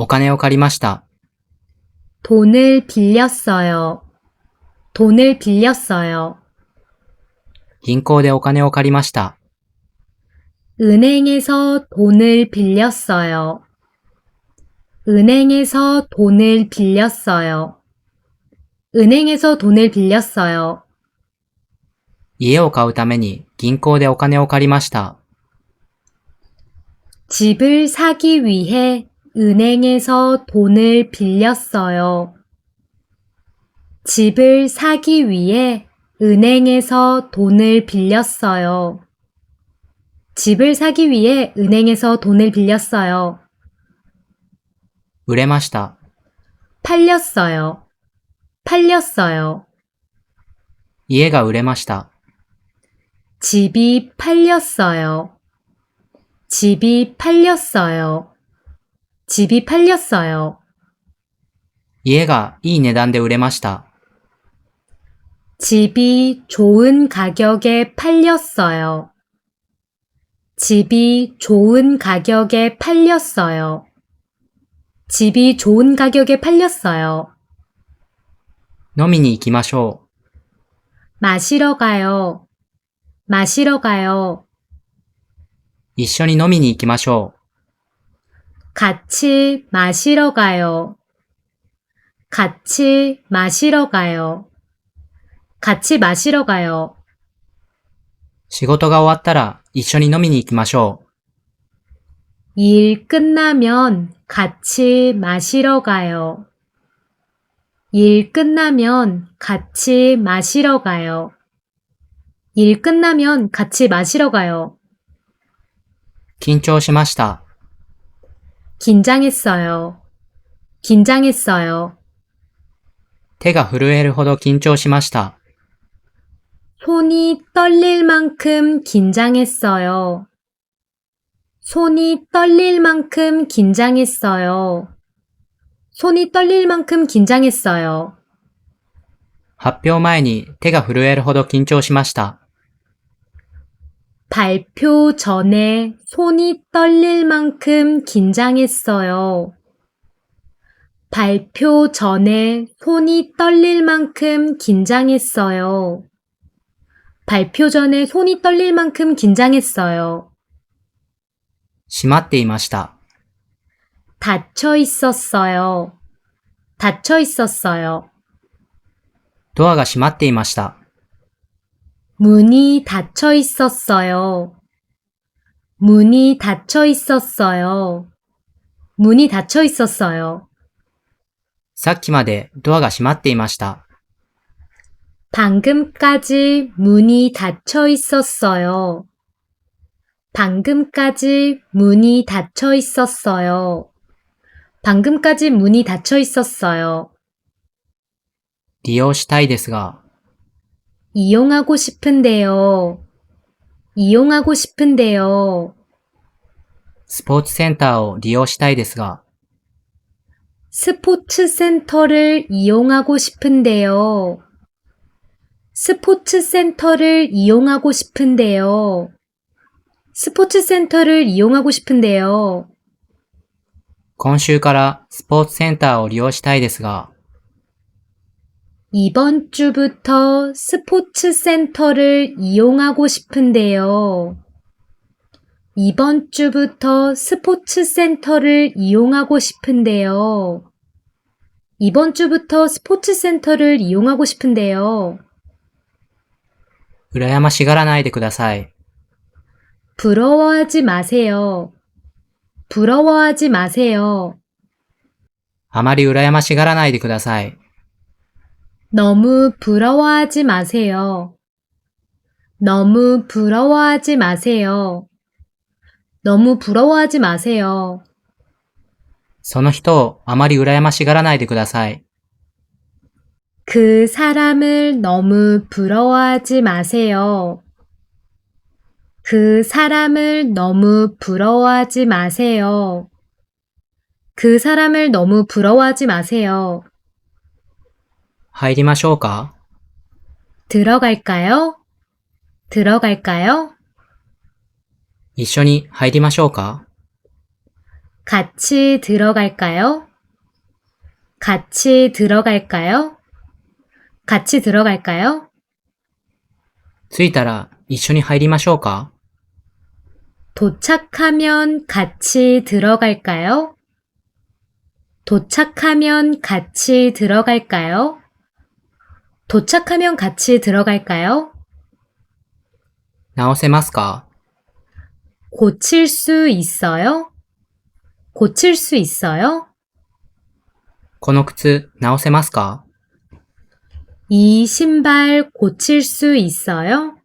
お金を借りました。 돈을 빌렸어요. 돈을 빌렸어요. 銀行でお金を借りました。 은행에서 돈을 빌렸어요. 은행에서 돈을 빌렸어요. 은행에서 돈을 빌렸어요. 家を買うために銀行でお金を借りました。 집을 사기 위해 은행에서 돈을 빌렸어요. 집을 사기 위해 은행에서 돈을 빌렸어요. 집을 사기 위해 은행에서 돈을 빌렸어요. 売れました。 팔렸어요. 팔렸어요. 家が売れました。 집이 팔렸어요. 집이 팔렸어요. 집이 팔렸어요. 家がいい値段で売れました。 집이 좋은 가격에 팔렸어요. 집이 좋은 가격에 팔렸어요. 집이 좋은 가격에 팔렸어요. 飲みに行きましょう。 마시러 가요. 마시러 가요. 一緒に飲みに行きましょう。 같이 마시러 가요. 같이 마시러 가요. 같이 마시러 가요. 仕事が終わったら一緒に飲みに行きましょう。 일 끝나면 같이 마시러 가요. 일 끝나면 같이 마시러 가요. 일 끝나면 같이 마시러 가요. 緊張しました。 긴장했어요. 긴장했어요. 手が震えるほど緊張しました。 손이 떨릴 만큼 긴장했어요. 손이 떨릴 만큼 긴장했어요. 손이 떨릴 만큼 긴장했어요. 発表前に手が震えるほど緊張しました。 발표 전에 손이 떨릴 만큼 긴장했어요. 발표 전에 손이 떨릴 만큼 긴장했어요. 발표 전에 손이 떨릴 만큼 긴장했어요. 閉まっていました。 닫혀 있었어요. 닫혀 있었어요. ドアが閉まっていました。 문이 닫혀 있었어요. 문이 닫혀 있었어요. 문이 닫혀 있었어요. さっきまでドアが閉まっていました。 방금까지 문이 닫혀 있었어요. 방금까지 문이 닫혀 있었어요. 방금까지 문이 닫혀 있었어요. 利用したいですが、 이용하고 싶은데요. 이용하고 싶은데요. スポーツセンターを利用したいですが、 스포츠 센터를 이용하고 싶은데요. 스포츠 센터를 이용하고 싶은데요. 스포츠 센터를 이용하고 싶은데요. 今週からスポーツセンターを利用したいですが、 이번 주부터 스포츠 센터를 이용하고 싶은데요. 이번 주부터 스포츠 센터를 이용하고 싶은데요. 이번 주부터 스포츠 센터를 이용하고 싶은데요. 羨ましがらないでください。 부러워하지 마세요. 부러워하지 마세요. あまり羨ましがらないでください。 너무 부러워하지 마세요. 너무 부러워하지 마세요. 너무 부러워하지 마세요. その人をあまり羨ましがらないでください。 그 사람을 너무 부러워하지 마세요. 그 사람을 너무 부러워하지 마세요. 그 사람을 너무 부러워하지 마세요. 入りましょうか？ 들어갈까요? 들어갈까요? 一緒に入りましょうか？ 같이 들어갈까요? 같이 들어갈까요? 같이 들어갈까요? 着いたら一緒に入りましょうか？ 도착하면 같이 들어갈까요? 도착하면 같이 들어갈까요? 도착하면 같이 들어갈까요? 直せますか？ 고칠 수 있어요? 고칠 수 있어요? この靴直せますか？ 이 신발 고칠 수 있어요?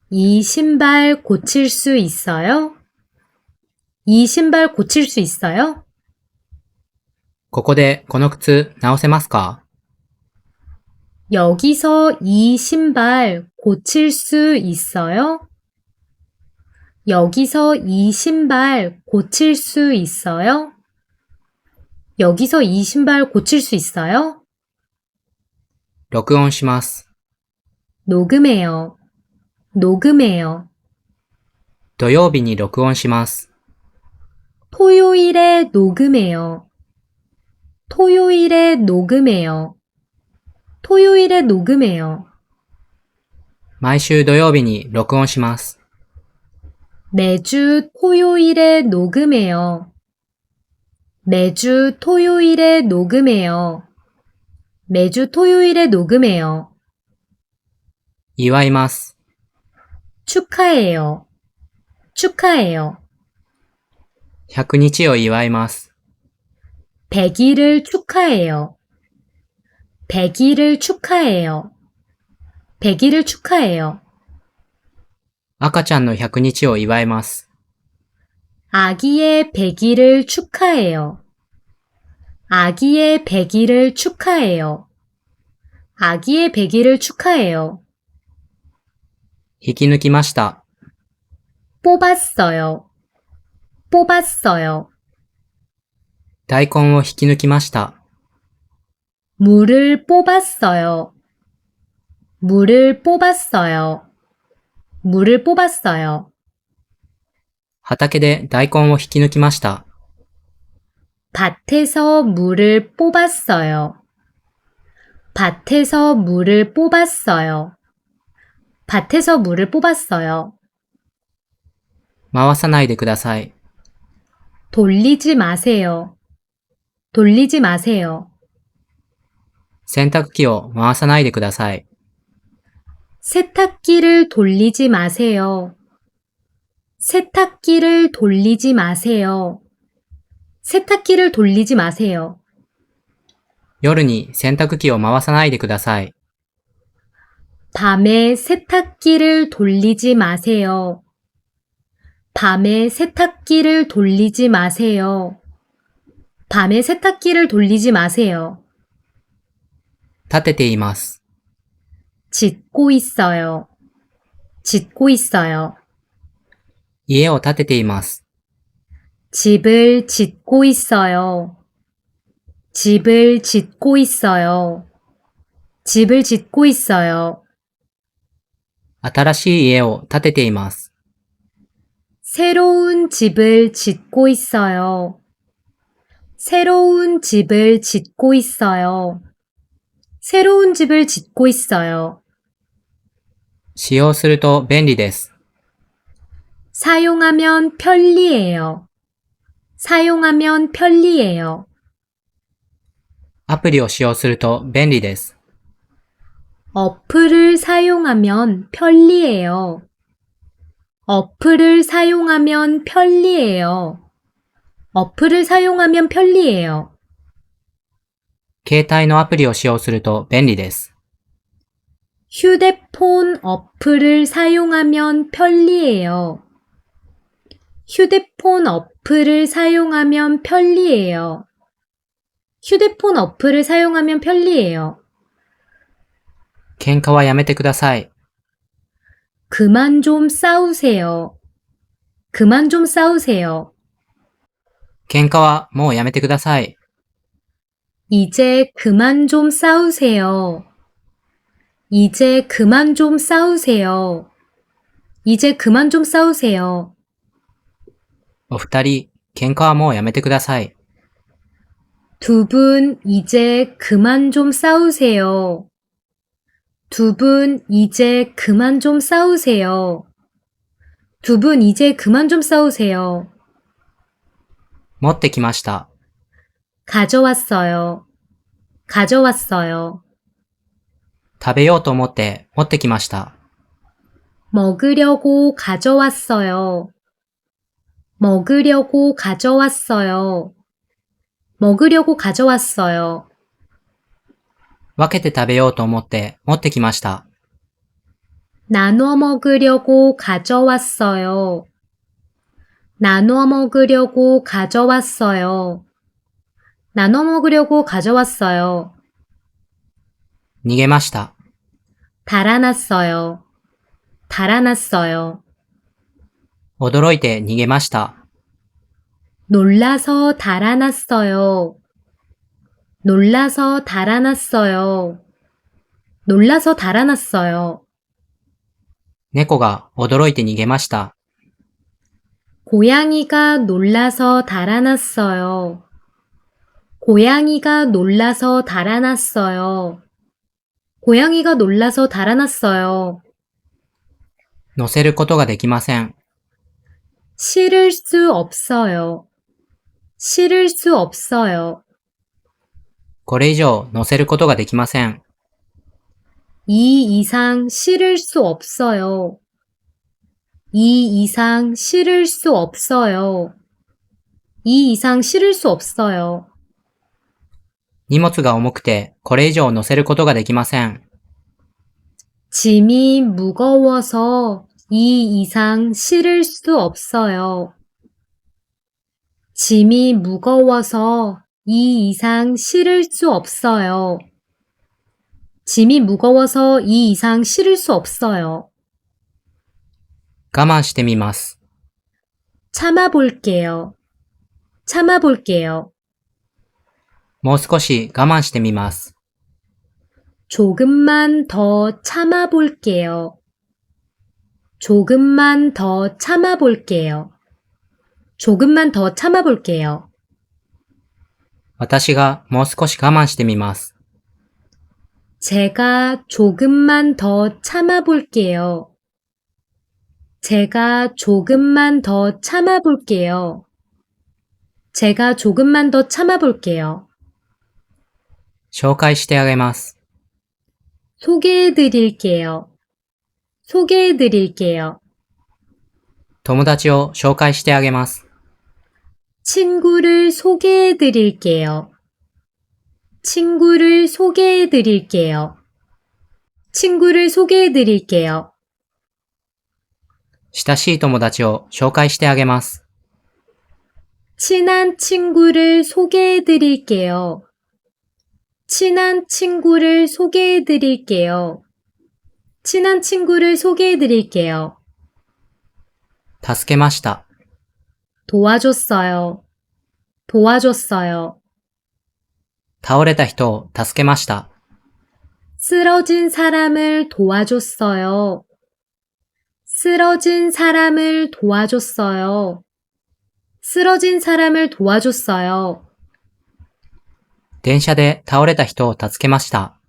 이 신발 고칠 수 있어요? 이 신발 고칠 수 있어요? ここでこの靴直せますか？ 여기서 이 신발 고칠 수 있어요? 여기서 이 신발 고칠 수 있어요? 여기서 이 신발 고칠 수 있어요? 録音します。 녹음해요. 녹음해요. 土曜日に録音します。 토요일에 녹음해요. 토요일에 녹음해요. 토요일에 녹음해요. 毎週土曜日に録音します。 매주 토요일에 녹음해요. 매주 토요일에 녹음해요. 매주 토요일에 녹음해요. 祝います。 축하해요. 축하해요. 100日を祝います。 100일을 축하해요. 100일을 축하해요. 100일을 축하해요. 赤ちゃんの100日を祝います。 아기의 100일을 축하해요. 아기의 100일을 축하해요. 아기의 100일을 축하해요. 引き抜きました。 뽑았어요. 뽑았어요. 大根を引き抜きました。 물을 뽑았어요. 물을 뽑았어요. 물을 뽑았어요. 畑で大根を引き抜きました。 밭에서 물을 뽑았어요. 밭에서 물을 뽑았어요. 밭에서 물을 뽑았어요. 回さないでください。 돌리지 마세요. 돌리지 마세요. 洗濯機を回さないでください。 세탁기를 돌리지 마세요. 세탁기를 돌리지 마세요. 세탁기를 돌리지 마세요. 夜に洗濯機を回さないでください。 밤에 세탁기를 돌리지 마세요. 밤에 세탁기를 돌리지 마세요. 밤에 세탁기를 돌리지 마세요. 立てています。 짓고 있어요. 짓고 있어요. 家を建てています。 집을 짓고 있어요. 집을 짓고 있어요. 집을 짓고 있어요. 新しい家を建てています。 새로운 집을 짓고 있어요. 새로운 집을 짓고 있어요. 새로운 집을 짓고 있어요. 使用すると便利です。 사용하면 편리해요. 사용하면 편리해요. アプリを使用すると便利です。 어플을 사용하면 편리해요. 어플을 사용하면 편리해요. 어플을 사용하면 편리해요. 携帯のアプリを使用すると便利です。 휴대폰 어플을 사용하면 편리해요. 휴대폰 어플을 사용하면 편리해요. 휴대폰 어플을 사용하면 편리해요. 喧嘩はやめてください。 그만 좀 싸우세요. 그만 좀 싸우세요. 喧嘩はもうやめてください。 이제 그만 좀 싸우세요. 이제 그만 좀 싸우세요. 이제 그만 좀 싸우세요. お二人、喧嘩はもうやめてください。 두 분 이제 그만 좀 싸우세요. 두 분 이제 그만 좀 싸우세요. 두 분 이제 그만 좀 싸우세요. 持ってきました。 가져왔어요. 가져왔어요. 食べようと思って持ってきました。 먹으려고 가져왔어요. 먹으려고 가져왔어요. 먹으려고 가져왔어요. 分けて食べようと思って持ってきました。 나눠 먹으려고 가져왔어요. 나눠 먹으려고 가져왔어요. 나눠 먹으려고 가져왔어요. 逃げました。 달아났어요. 달아났어요. 驚いて逃げました。 놀라서 달아났어요. 놀라서 달아났어요. 놀라서 달아났어요. 猫が驚いて逃げました。 고양이가 놀라서 달아났어요. 고양이가 놀라서 달아났어요. 고양이가 놀라서 달아났어요. 乗せることができません。 실을 수 없어요. 실을 수 없어요. これ以上乗せることができません。 이 이상 실을 수 없어요. 이 이상 실을 수 없어요. 이 이상 실을 수 없어요. 荷物が重くてこれ以上乗せることができません。 짐이 무거워서 이 이상 실을 수 없어요. 짐이 무거워서 이 이상 실을 수 없어요. 짐이 무거워서 이 이상 실을 수 없어요. 我慢してみます。 참아볼게요. 참아볼게요. もう少し我慢してみます。 조금만 더 참아볼게요. 조금만 더 참아볼게요. 조금만 더 참아볼게요. 私がもう少し我慢してみます。 제가 조금만 더 참아볼게요. 제가 조금만 더 참아볼게요. 제가 조금만 더 참아볼게요. 紹介してあげます。 소개해드릴게요. 소개해드릴게요. 友達を紹介してあげます。 친구를 소개해드릴게요. 친구를 소개해드릴게요. 친구를 소개해드릴게요. 親しい友達を紹介してあげます。 친한 친구를 소개해드릴게요. 친한 친구를 소개해드릴게요. 친한 친구를 소개해드릴게요. 助けました。 도와줬어요. 도와줬어요. 倒れた人を助けました。 쓰러진 사람을 도와줬어요. 쓰러진 사람을 도와줬어요. 쓰러진 사람을 도와줬어요. 電車で倒れた人を助けました。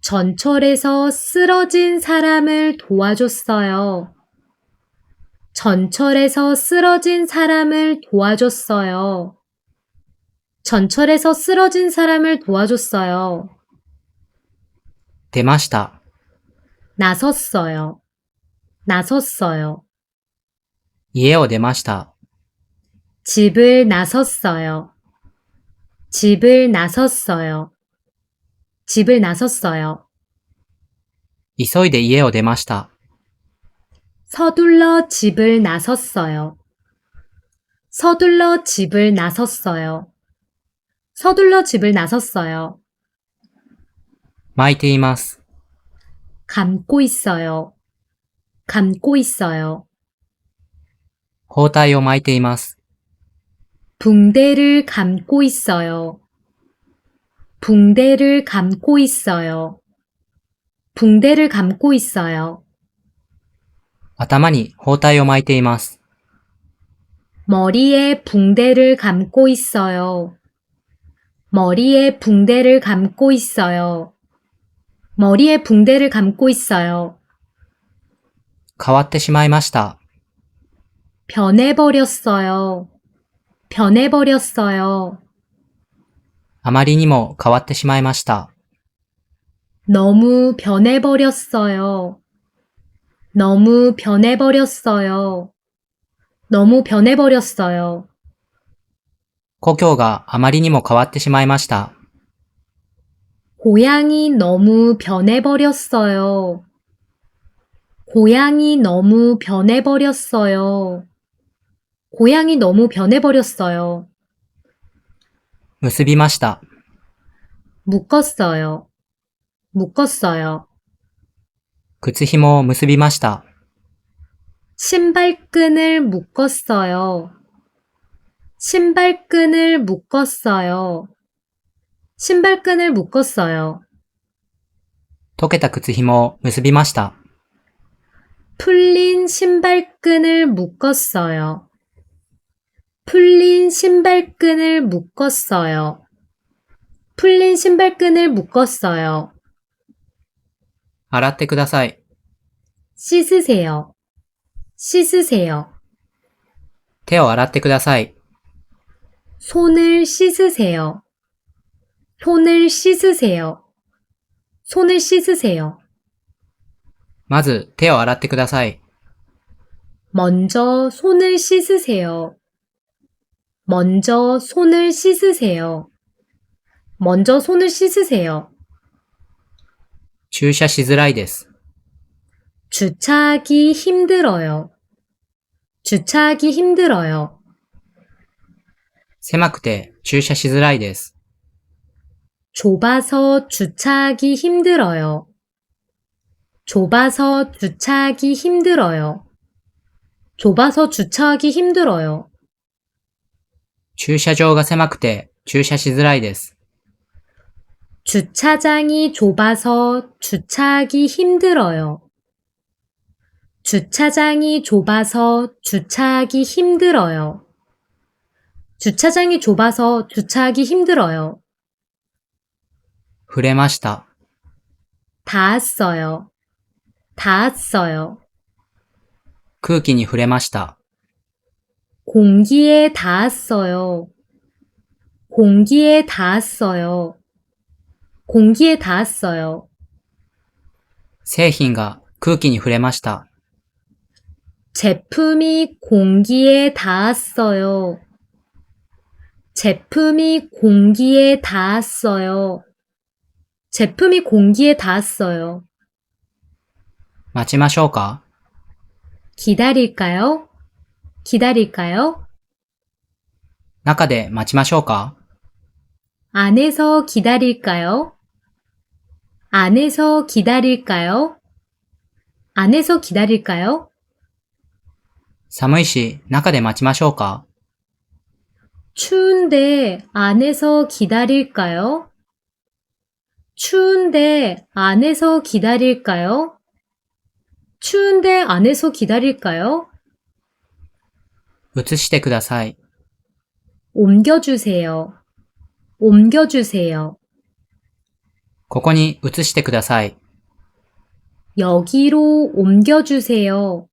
전철에서 쓰러진 사람을 도와줬어요. 전철에서 쓰러진 사람을 도와줬어요. 전철에서 쓰러진 사람을 도와줬어요. 出ました。 나섰어요. 나섰어요. 家を出ました。 집을 나섰어요. 집을 나섰어요. 집을 나섰어요. 急いで家を出ました。 서둘러 집을 나섰어요. 서둘러 집을 나섰어요. 서둘러 집을 나섰어요. 巻いています。 감고 있어요. 감고 있어요. 包帯を巻いています。 붕대를 감고 있어요. 붕대를 감고 있어요. 붕대를 감고 있어요. 頭に包帯を巻いています。 머리에 붕대를 감고 있어요. 머리에 붕대를 감고 있어요. 머리에 붕대를 감고 있어요. 変わってしまいました。 변해버렸어요. 변해버렸어요. あまりにも変わってしまいました。 너무 변해버렸어요. 너무 변해버렸어요. 너무 변해버렸어요. 故郷があまりにも変わってしまいました。 고향이 너무 변해버렸어요. 고향이 너무 변해버렸어요. 고향이 너무 변해버렸어요. 結びました。 묶었어요. 묶었어요. 靴紐を結びました。 신발끈을 묶었어요. 신발끈을 묶었어요. 신발끈을 묶었어요. 溶けた靴紐を結びました。 풀린 신발끈을 묶었어요. 풀린 신발끈을 묶었어요. 풀린 신발끈을 묶었어요. 洗ってください。 씻으세요. 씻으세요. 手を洗ってください。 손을 씻으세요. 손을 씻으세요. 손을 씻으세요. まず手を洗ってください。 먼저 손을 씻으세요. 먼저 손을 씻으세요. 먼저 손을 씻으세요. 駐車しづらいです。 주차하기 힘들어요. 주차하기 힘들어요. 狭くて駐車しづらいです。 좁아서 주차하기 힘들어요. 좁아서 주차하기 힘들어요. 좁아서 주차하기 힘들어요. 駐車場が狭くて駐車しづらいです。 주차장이 좁아서 주차하기 힘들어요. 주차장이 좁아서 주차하기 힘들어요. 주차장이 좁아서 주차하기 힘들어요. 触れました。 닿았어요. 닿았어요. 空気に触れました。 공기에 닿았어요. 공기에 닿았어요. 공기에 닿았어요. 製品が空気に触れました。 제품이 공기에 닿았어요. 제품이 공기에 닿았어요. 제품이 공기에 닿았어요. 待ちましょうか？ 기다릴까요? 기다릴까요? 中で待ちましょうか？ 안에서 기다릴까요? 안에서 기다릴까요? 안에서 기다릴까요? 寒いし中で待ちましょうか？ 추운데 안에서 기다릴까요? 추운데 안에서 기다릴까요? 추운데 안에서 기다릴까요? 移してください。 옮겨주세요. 옮겨주세요. ここに移してください。 여기로 옮겨주세요.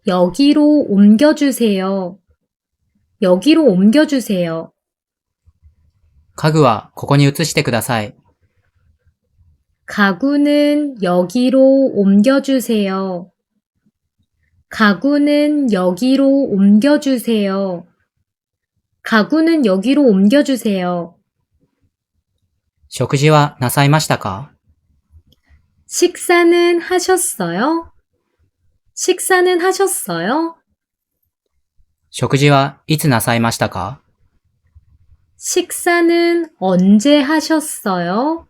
여기로 옮겨주세요. 여기로 옮겨주세요. 家具はここに移してください。 가구는 여기로 옮겨주세요. 가구는 여기로 옮겨주세요. 가구는 여기로 옮겨주세요. 食事はなさいましたか？ 식사는 하셨어요? 식사는 하셨어요? 食事はいつなさいましたか？ 식사는 언제 하셨어요?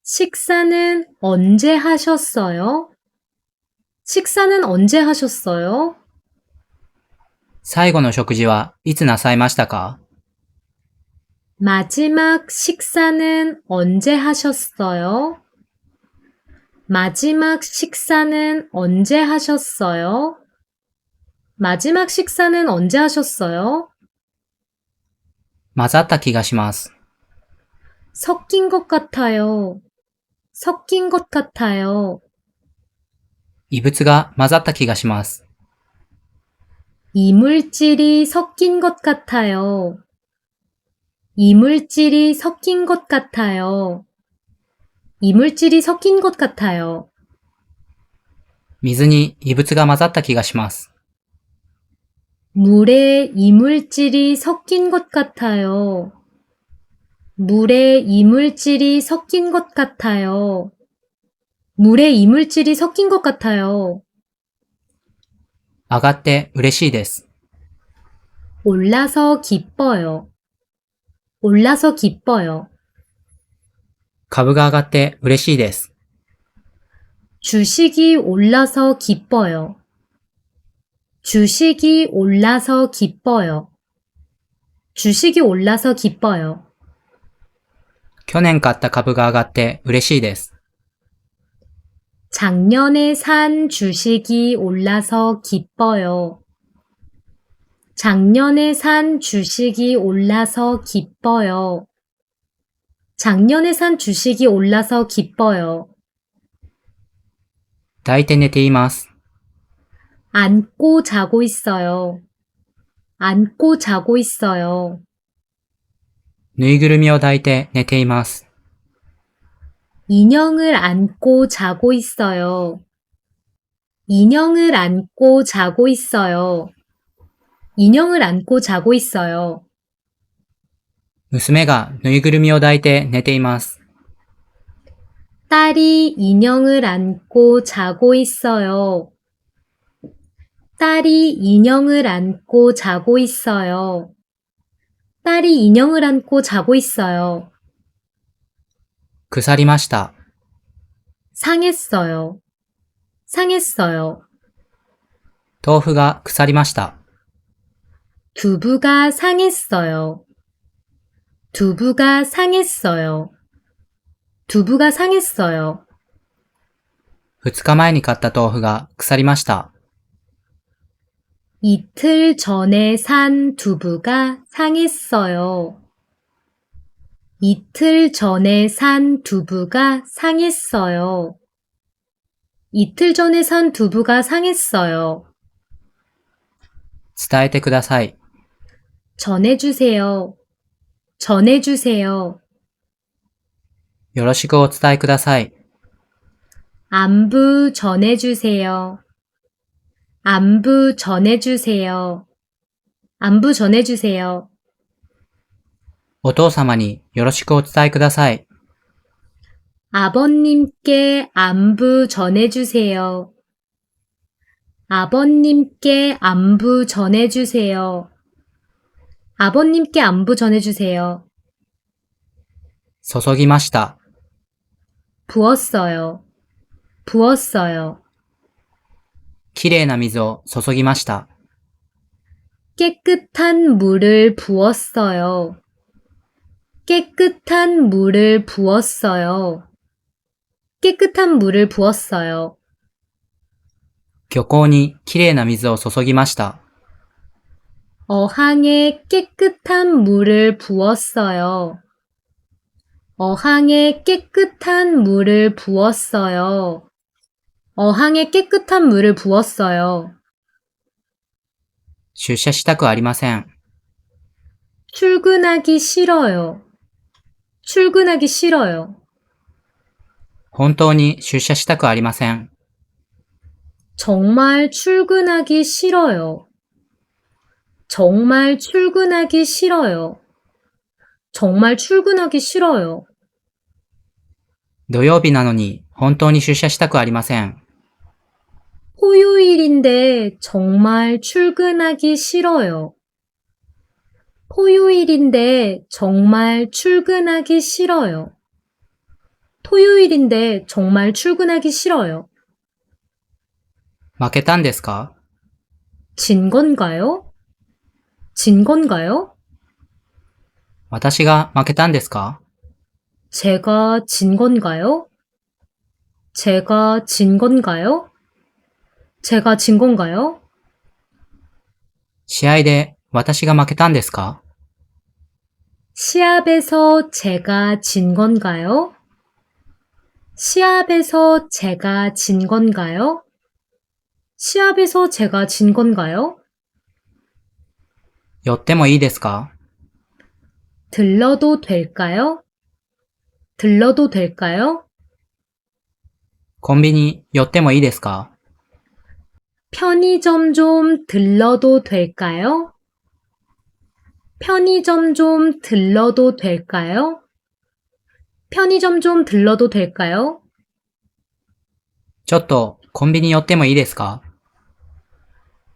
식사는 언제 하셨어요? 식사는 언제 하셨어요? 最後の食事はいつなさいましたか？ 마지막 식사는 언제 하셨어요? 마지막 식사는 언제 하셨어요? 마지막 식사는 언제 하셨어요? 混ざった気がします。 섞인 것 같아요. 섞인 것 같아요. 異物が混ざった気がします。 이물질이 섞인 것 같아요. 이물질이 섞인 것 같아요. 이물질이 섞인 것 같아요. 水に異物が混ざった気がします。 물에 이물질이 섞인 것 같아요. 물에 이물질이 섞인 것 같아요. 물에 이물질이 섞인 것 같아요. 上がって嬉しいです。 올라서 기뻐요. 올라서 기뻐요. 株が上がって嬉しいです。 주식이 올라서 기뻐요. 주식이 올라서 기뻐요. 주식이 올라서 기뻐요. 去年買った株が上がって嬉しいです。 작년에 산 주식이 올라서 기뻐요. 작년에 산 주식이 올라서 기뻐요. 작년에 산 주식이 올라서 기뻐요. 抱いて寝ています。 안고 자고 있어요. 안고 자고 있어요. ぬいぐるみを抱いて寝ています。 인형을 안고 자고 있어요. 인형을 안고 자고 있어요. 인형을 안고 자고 있어요. 娘がぬいぐるみを抱いて寝ています。 딸이 인형을 안고 자고 있어요. 딸이 인형을 안고 자고 있어요. 딸이 인형을 안고 자고 있어요. 腐りました。 상했어요. 상했어요. 豆腐が腐りました。 두부가 상했어요. 두부가 상했어요. 두부가 상했어요. 2日前に買った豆腐が腐りました。 이틀 전에 산 두부가 상했어요. 이틀 전에 산 두부가 상했어요. 이틀 전에 산 두부가 상했어요. 伝えてください。 전해주세요. 전해주세요. よろしくお伝えください。 안부 전해주세요. 안부 전해주세요. 안부 전해주세요. お父様によろしくお伝えください。 아버님께 안부 전해주세요. 아버님께 안부 전해주세요. 아버님께 안부 전해주세요. 注ぎました。 부었어요. 부었어요. きれいな水を注ぎました。 깨끗한 물을 부었어요. 깨끗한 물을 부었어요. 깨끗한 물을 부었어요. 漁港にきれいな水を注ぎました。 어항에 깨끗한 물을 부었어요. 어항에 깨끗한 물을 부었어요. 어항에 깨끗한 물을 부었어요. 出社したくありません。 출근하기 싫어요. 출근하기 싫어요. 本当に出社したくありません。 정말 출근하기 싫어요. 정말 출근하기 싫어요. 정말 출근하기 싫어요. 土曜日なのに本当に出社したくありません。 토요일인데 정말 출근하기 싫어요. 토요일인데 정말 출근하기 싫어요. 토요일인데 정말 출근하기 싫어요. 負けたんですか？ 진 건가요? 진 건가요? 私が負けたんですか？ 제가 진 건가요? 제가 진 건가요? 제가 진 건가요? 試合で私が負けたんですか？ 시합에서 제가 진 건가요? 시합에서 제가 진 건가요? 시합에서 제가 진 건가요? 寄ってもいいですか？ 들러도 될까요? 들러도 될까요? コンビニ寄ってもいいですか？ 편의점 좀 들러도 될까요? 편의점 좀 들러도 될까요? 편의점 좀 들러도 될까요? ちょっとコンビニ寄ってもいいですか？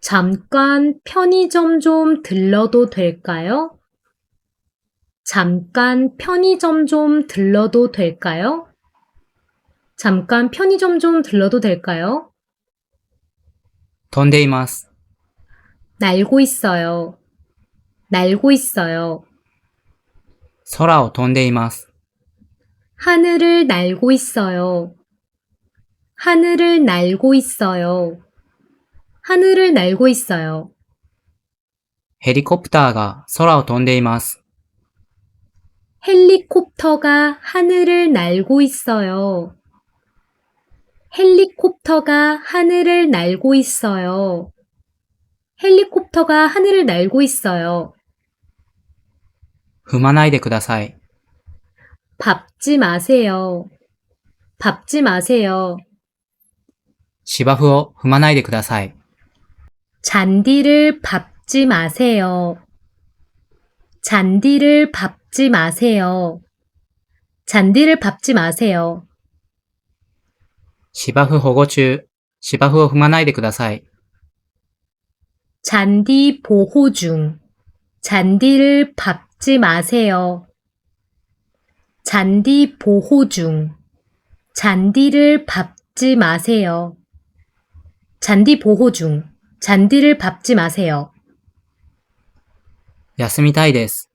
잠깐 편의점 좀 들러도 될까요? 잠깐 편의점 좀 들러도 될까요? 잠깐 편의점 좀 들러도 될까요? 飛んでいます。 날고 있어요. 날고 있어요. 空を飛んでいます。 하늘을 날고 있어요. 하늘을 날고 있어요. 하늘을 날고 있어요. ヘリコプターが空を飛んでいます。 헬리콥터가 하늘을 날고 있어요. 헬리콥터가 하늘을 날고 있어요. 헬리콥터가 하늘을 날고 있어요. 踏まないでください。 밟지 마세요. 밟지 마세요. 芝生を踏まないでください。 잔디를 밟지 마세요. 잔디를 밟지 마세요. 잔디를 밟지 마세요. 芝生保護中。芝生を踏まないでください。 잔디 보호 중. 잔디를 밟지 마세요. 잔디 보호 중. 잔디를 밟지 마세요. 잔디 보호 중. 잔디를 밟지 마세요. 休みたいです。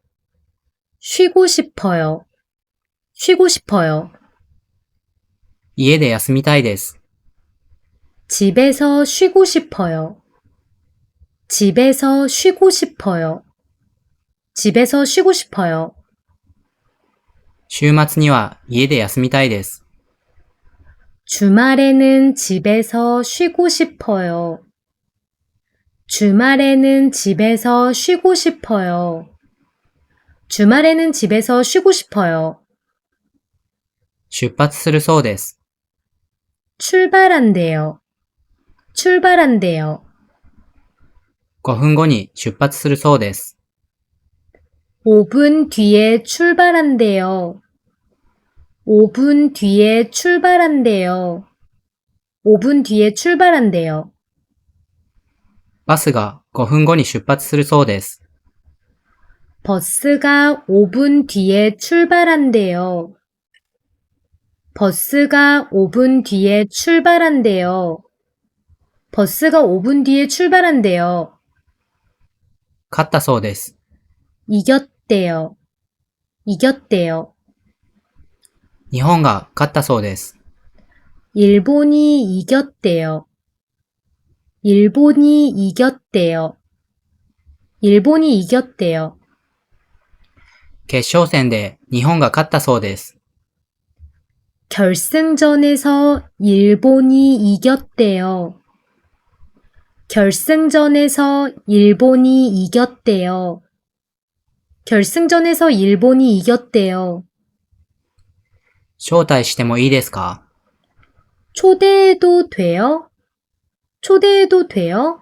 쉬고 싶어요. 쉬고 싶어요. 家で休みたいです。 집에서 쉬고 싶어요. 집에서 쉬고 싶어요. 집에서 쉬고 싶어요. 週末には家で休みたいです。 주말에는 집에서 쉬고 싶어요. 주말에는 집에서 쉬고 싶어요. 주말에는 집에서 쉬고 싶어요. 出発するそうです。 출발한대요. 출발한대요. 5分後に出発するそうです。 5분 뒤에 출발한대요. 5분 뒤에 출발한대요. 5분 뒤에 출발한대요. バスが5分後に出発するそうです。 버스가 5분 뒤에 출발한대요. 버스가 5분 뒤에 출발한대요. 버스가 5분 뒤에 출발한대요. 勝ったそうです。 이겼대요. 이겼대요. 日本が勝ったそうです。 일본이 이겼대요. 일본이 이겼대요. 일본이 이겼대요. 決勝戦で日本が勝ったそうです。 결승전에서 일본이 이겼대요. 결승전에서 일본이 이겼대요. 결승전에서 일본이 이겼대요. 招待してもいいですか？ 초대해도 돼요? 초대해도 돼요?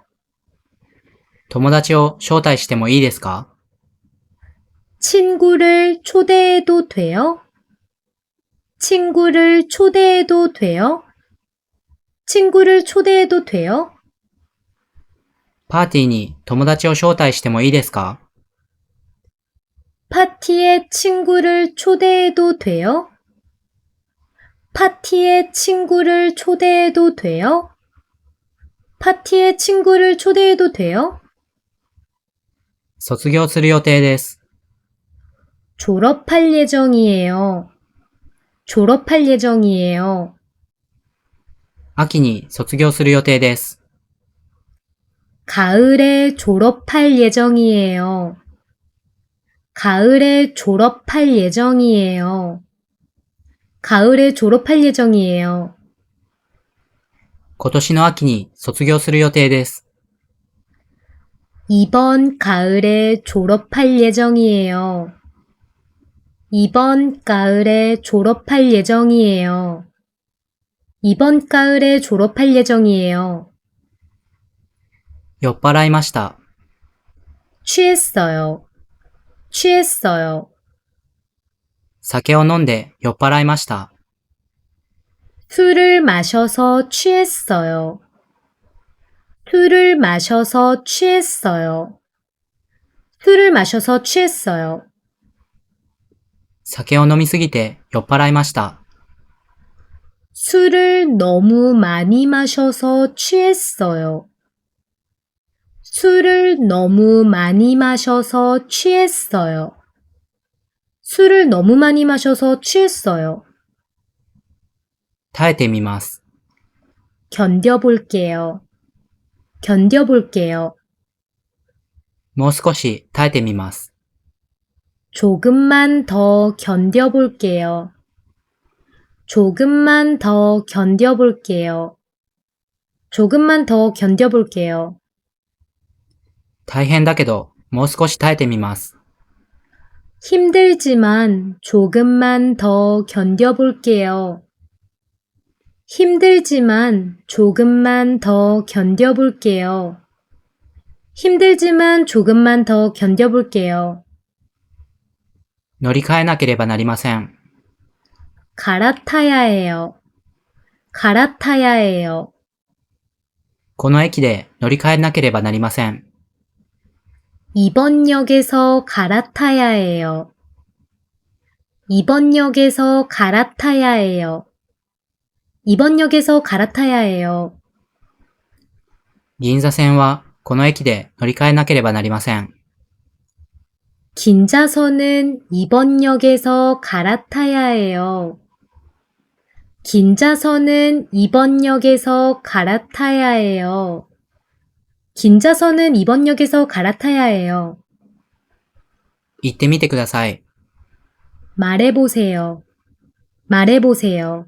友達を招待してもいいですか？ 친구를 초대해도 돼요? 친구를 초대해도 돼요? 친구를 초대해도 돼요? パーティーに友達を招待してもいいですか？ 파티에 친구를 초대해도 돼요? 파티에 친구를 초대해도 돼요? 파티에 친구를 초대해도 돼요? 卒業する予定です。 졸업할 예정이에요. 졸업할 예정이에요. 秋に卒業する予定です。 가을에 졸업할 예정이에요. 가을에 졸업할 예정이에요. 가을에 졸업할 예정이에요. 今年の秋に卒業する予定です。 이번 가을에 졸업할 예정이에요. 이번 가을에 졸업할 예정이에요. 이번 가을에 졸업할 예정이에요. 酔っ払いました。 취했어요. 취했어요. 酒を飲んで酔っ払いました。 술을 마셔서 취했어요. 술을 마셔서 취했어요. 술을 마셔서 취했어요. 酒を飲みすぎて酔っ払いました。 술을 너무 많이 마셔서 취했어요. 술을 너무 많이 마셔서 취했어요. 술을 너무 많이 마셔서 취했어요. 耐えてみます。 견뎌볼게요. 견뎌볼게요. もう少し耐えてみます。 조금만 더 견뎌볼게요. 조금만 더 견뎌볼게요. 조금만 더 견뎌볼게요. 大変だけど、もう少し耐えてみます。 힘들지만 조금만 더 견뎌볼게요. 힘들지만 조금만 더 견뎌볼게요. 힘들지만 조금만 더 견뎌볼게요. 乗り換えなければなりません。 갈아타야 해요. 갈아타야 해요. この駅で乗り換えなければなりません。 이번 역에서 갈아타야 해요. 이번 역에서 갈아타야 해요. 이번 역에서 갈아타야 해요. 銀座線はこの駅で乗り換えなければなりません。 긴자선은 이번 역에서 갈아타야 해요. 긴자선은 이번 역에서 갈아타야 해요. 긴자선은 이번 역에서 갈아타야 해요. 行ってみてください。 말해보세요. 말해보세요.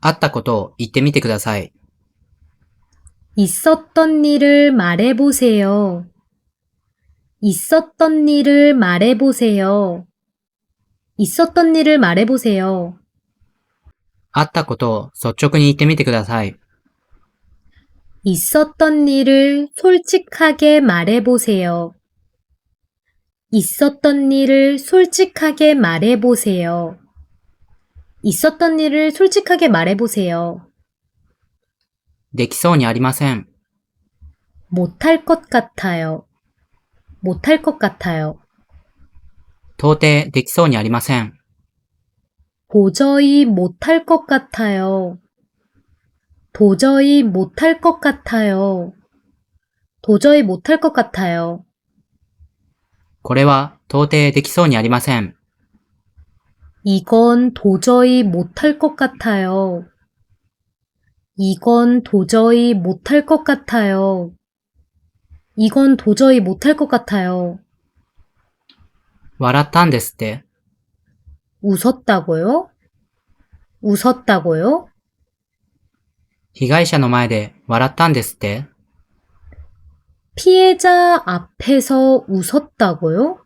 あったことを言ってみてください。 있었던 일을 말해보세요. 있었던 일을 말해보세요. 있었던 일을 말해보세요. あったことを率直に言ってみてください。 있었던 일을 솔직하게 말해보세요. 있었던 일을 솔직하게 말해보세요. 있었던 일을 솔직하게 말해보세요. できそうにありません。 못할 것 같아요. 못할 것 같아요. 到底できそうにありません。 도저히 못할 것 같아요. 도저히 못할 것 같아요. 도저히 못할 것 같아요. これは到底できそうにありません。 이건 도저히 못할 것 같아요. 이건 도저히 못할 것 같아요. 이건 도저히 못할 것 같아요. 笑ったんですって。 웃었다고요? 웃었다고요? 被害者の前で笑ったんですって。 피해자 앞에서 웃었다고요?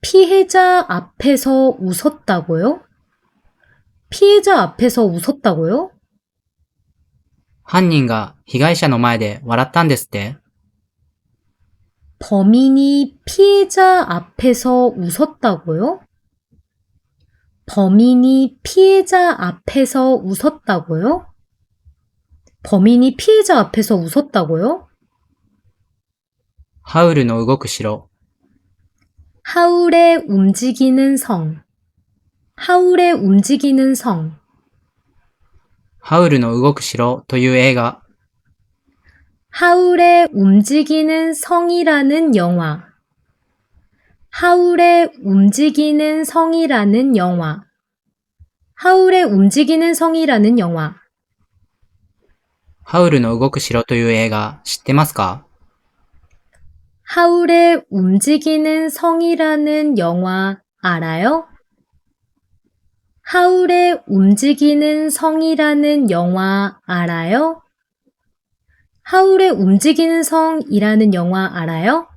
피해자 앞에서 웃었다고요? 피해자 앞에서 웃었다고요? 犯人が被害者の前で笑ったんですって。 범인이 피해자 앞에서 웃었다고요? 범인이 피해자 앞에서 웃었다고요? 범인이 피해자 앞에서 웃었다고요? ハウルの動く城。 하울의 움직이는 성. 하울의 움직이는 성. ハウルの動く城という映画。 하울의 움직이는 성이라는 영화. 하울의 움직이는 성이라는 영화. 하울의 움직이는 성이라는 영화. ハウルの動く城という映画知ってますか？ 하울의 움직이는 성이라는 영화 알아요? 하울의 움직이는 성이라는 영화 알아요? 하울의 움직이는 성이라는 영화 알아요?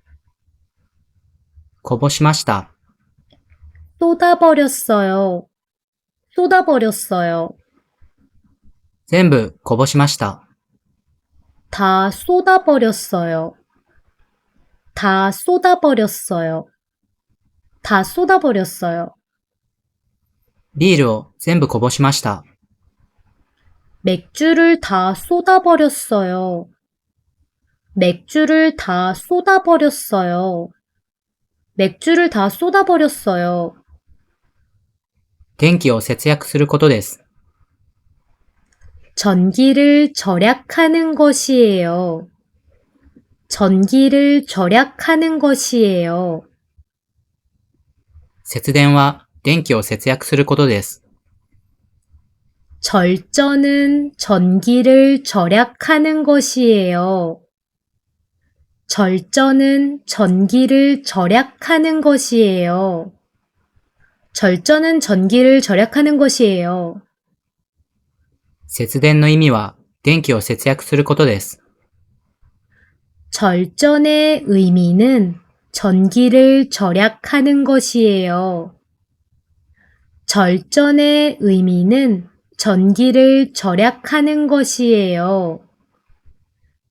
こぼしました。 쏟아버렸어요. 쏟아버렸어요. 全部こぼしました。 다 쏟아버렸어요. 다 쏟아버렸어요. 다 쏟아버렸어요. ビールを全部こぼしました。 맥주를 다 쏟아버렸어요. 맥주를 다 쏟아버렸어요. 맥주를 다 쏟아버렸어요. 電気を節約することです。 전기를 절약하는 것이에요. 전기를 절약하는 것이에요. 節電は電気を節約することです。 절전은 전기를 절약하는 것이에요. 절전은 전기를 절약하는 것이에요. 절전은 전기를 절약하는 것이에요. 節電の意味は電気を節約することです。 절전의 의미는 전기를 절약하는 것이에요. 절전의 의미는 전기를 절약하는 것이에요.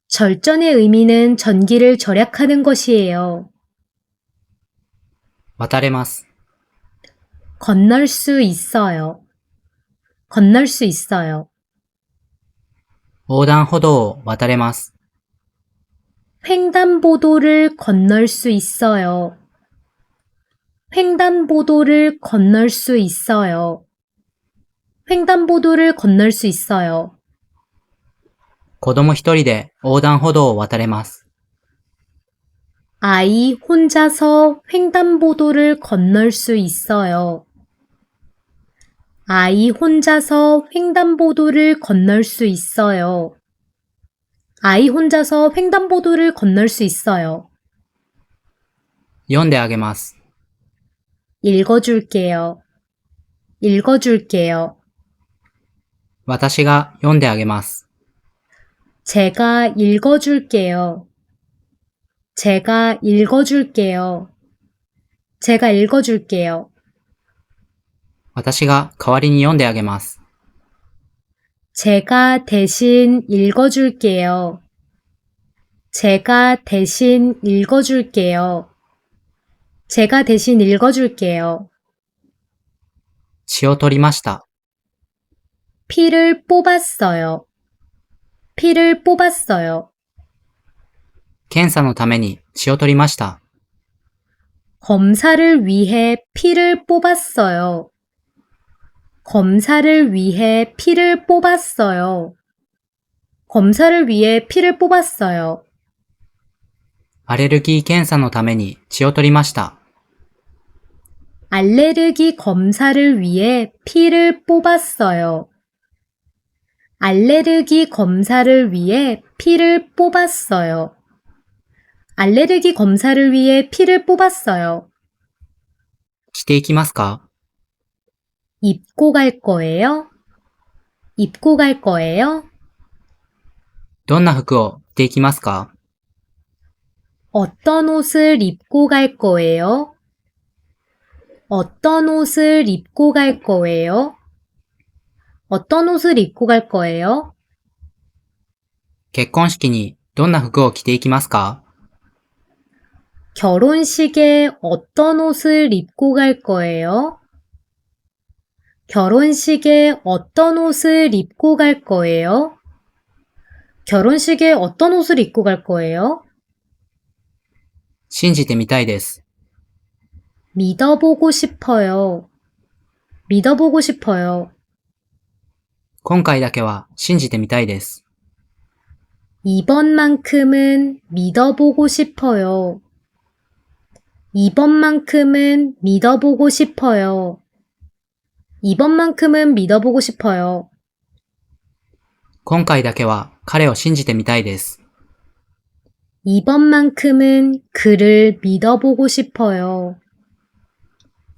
절전의 의미는 전기를 절약하는 것이에요. 渡れます。 건널 수 있어요. 건널 수 있어요. 横断歩道を渡れます。 횡단보도를 건널 수 있어요. 횡단보도를 건널 수 있어요. 횡단보도를 건널 수 있어요. 子供一人で横断歩道を渡れます。 아이 혼자서 횡단보도를 건널 수 있어요. 아이 혼자서 횡단보도를 건널 수 있어요. 아이 혼자서 횡단보도를 건널 수 있어요. 読んであげます。 읽어줄게요. 읽어줄게요. 私が読んであげます。 제가 읽어줄게요. 제가 읽어줄게요. 제가 읽어줄게요. 私が代わりに読んであげます。 제가 대신 읽어줄게요. 제가 대신 읽어줄게요. 제가 대신 읽어줄게요. 血を取りました。 피를 뽑았어요. 피를 뽑았어요. 検査のために血を取りました。 검사를 위해 피를 뽑았어요. 검사를 위해 피를 뽑았어요. 검사를 위해 피를 뽑았어요. アレルギー検査のために血を取りました。 알레르기 검사를 위해 피를 뽑았어요. 알레르기 검사를 위해 피를 뽑았어요. 알레르기 검사를 위해 피를 뽑았어요. 着ていきますか？ 입고 갈 거예요? 입고 갈 거예요? どんな服を着ていきますか？ 어떤 옷을 입고 갈 거예요? 어떤 옷을 입고 갈 거예요? 어떤 옷을 입고 갈 거예요? 結婚式にどんな服を着ていきますか？ 결혼식에 어떤 옷을 입고 갈 거예요? 결혼식에 어떤 옷을 입고 갈 거예요? 결혼식에 어떤 옷을 입고 갈 거예요? 信じてみたいです。 믿어보고 싶어요. 믿어보고 싶어요. 今回だけは信じてみたいです。 이번만큼은 믿어보고 싶어요. 이번만큼은 믿어보고 싶어요. 이번만큼은 믿어보고 싶어요. 今回だけは彼を信じてみたいです。 이번만큼은 그를 믿어보고 싶어요.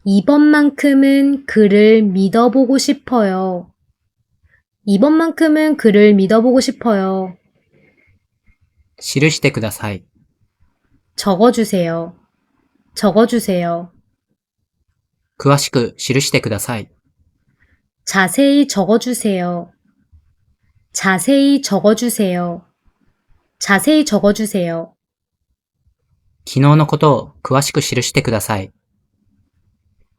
이번만큼은 그를 믿어보고 싶어요. 이번만큼은 그를 믿어보고 싶어요. 記してください。 적어주세요. 적어주세요. 詳しく記してください。 자세히 적어주세요. 자세히 적어주세요. 자세히 적어주세요. 昨日のことを詳しく記してください。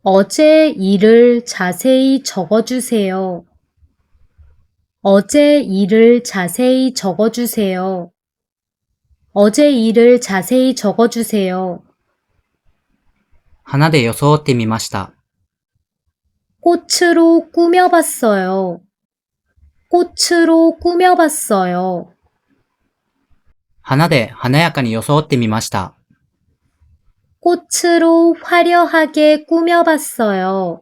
어제 일을 자세히 적어주세요. 어제 일을 자세히 적어주세요. 어제 일을 자세히 적어주세요. 花で装ってみました。 꽃으로 꾸며봤어요. 꽃으로 꾸며봤어요. 花で華やかに装ってみました。 꽃으로 화려하게 꾸며봤어요.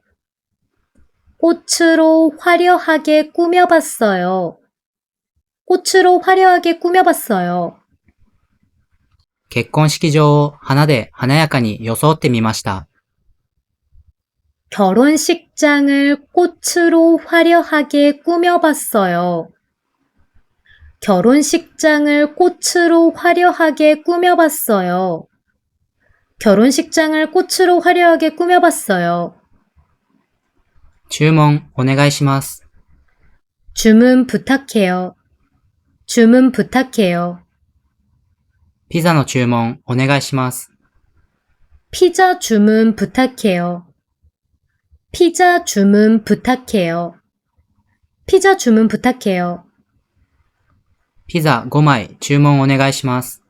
꽃으로 화려하게 꾸며봤어요. 꽃으로 화려하게 꾸며봤어요. 結婚式場を花で華やかに装ってみました。 결혼식장을 꽃으로 화려하게 꾸며봤어요. 결혼식장을 꽃으로 화려하게 꾸며봤어요. 결혼식장을 꽃으로 화려하게 꾸며봤어요. 注文お願いします。 주문 부탁해요. 주문 부탁해요. ピザの注文お願いします。 피자 주문 부탁해요. 피자 주문 부탁해요. 피자 주문 부탁해요. ピザ5枚注文お願いします。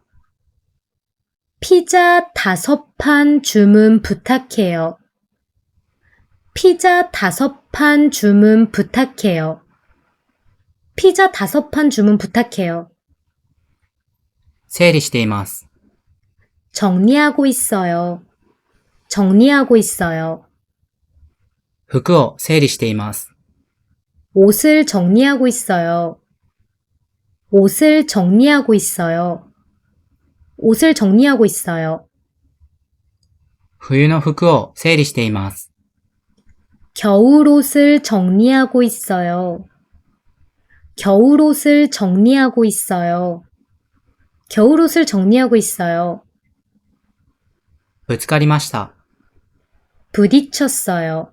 피자 5판 주문 부탁해요. 피자 5판 주문 부탁해요. 피자 5판 주문 부탁해요. 整理しています。 정리하고 있어요. 정리하고 있어요. 服を整理しています。 옷을 정리하고 있어요. 옷을 정리하고 있어요. 옷을 정리하고 있어요. 冬の服を整理しています。 겨울옷을 정리하고 있어요. 겨울옷을 정리하고 있어요. 겨울옷을 정리하고 있어요. ぶつかりました。 부딪혔어요.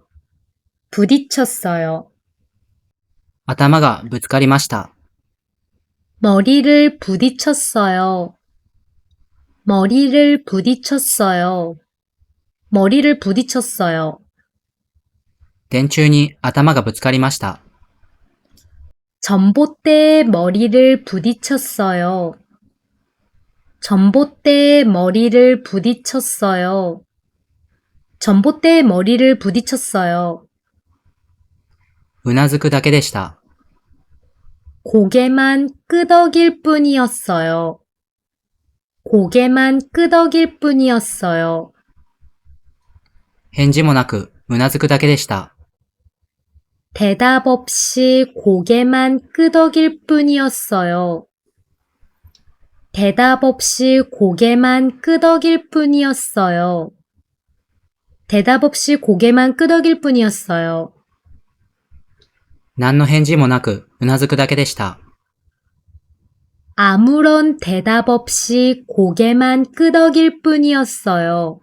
부딪혔어요. 頭がぶつかりました。 머리를 부딪혔어요. 머리를 부딪혔어요. 머리를 부딪혔어요. 電柱に頭がぶつかりました。 전봇대에 머리를 부딪혔어요. 전봇대에 머리를 부딪혔어요. 전봇대에 머리를 부딪혔어요. うなずくだけでした。 고개만 끄덕일 뿐이었어요. 고개만 끄덕일 뿐이었어요. 返事もなく、うなずくだけでした。 대답 없이 고개만 끄덕일 뿐이었어요. 대답 없이 고개만 끄덕일 뿐이었어요. 대답 없이 고개만 끄덕일 뿐이었어요. 何の返事もなく、うなずくだけでした。 아무런 대답 없이 고개만 끄덕일 뿐이었어요.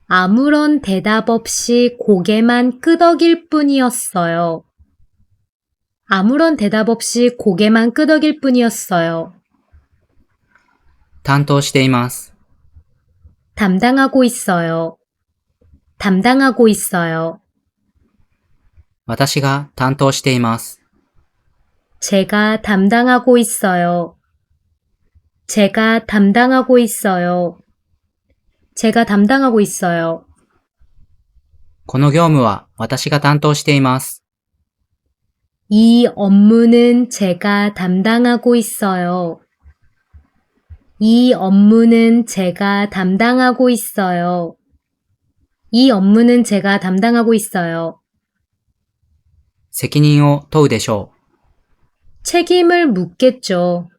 아무런 대답 없이 고개만 끄덕일 뿐이었어요. 아무런 대답 없이 고개만 끄덕일 뿐이었어요. 担当しています。 담당하고 있어요. 담당하고 있어요. 私が担当しています。 제가 담당하고 있어요. 제가 담당하고 있어요. 제가 담당하고 있어요. この業務は私が担当しています。 이 업무는 제가 담당하고 있어요. 이 업무는 제가 담당하고 있어요. 이 업무는 제가 담당하고 있어요. 責任を問うでしょう。 책임을 묻겠죠.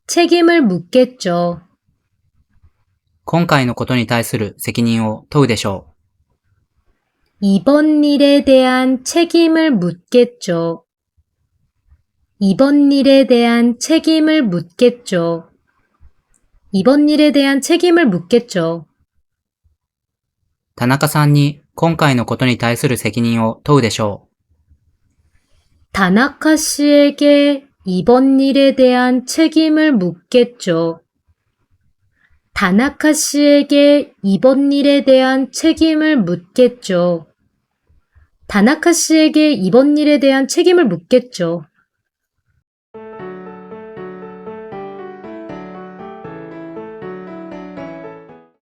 책임을 묻겠죠. 今回のことに対する責任を問うでしょ 이번 일에 대한 책임을 묻겠죠. 이번 일에 대한 책임을 묻겠죠. 이번 일에 대한 책임을 묻겠죠. う。田中さんに今回のことに対する責任を問うでしょ 다나카 씨에게 이번 일에 대한 책임을 묻겠죠. 다나카 씨에게 이번 일에 대한 책임을 묻겠죠. 다나카 씨에게 이번 일에 대한 책임을 묻겠죠.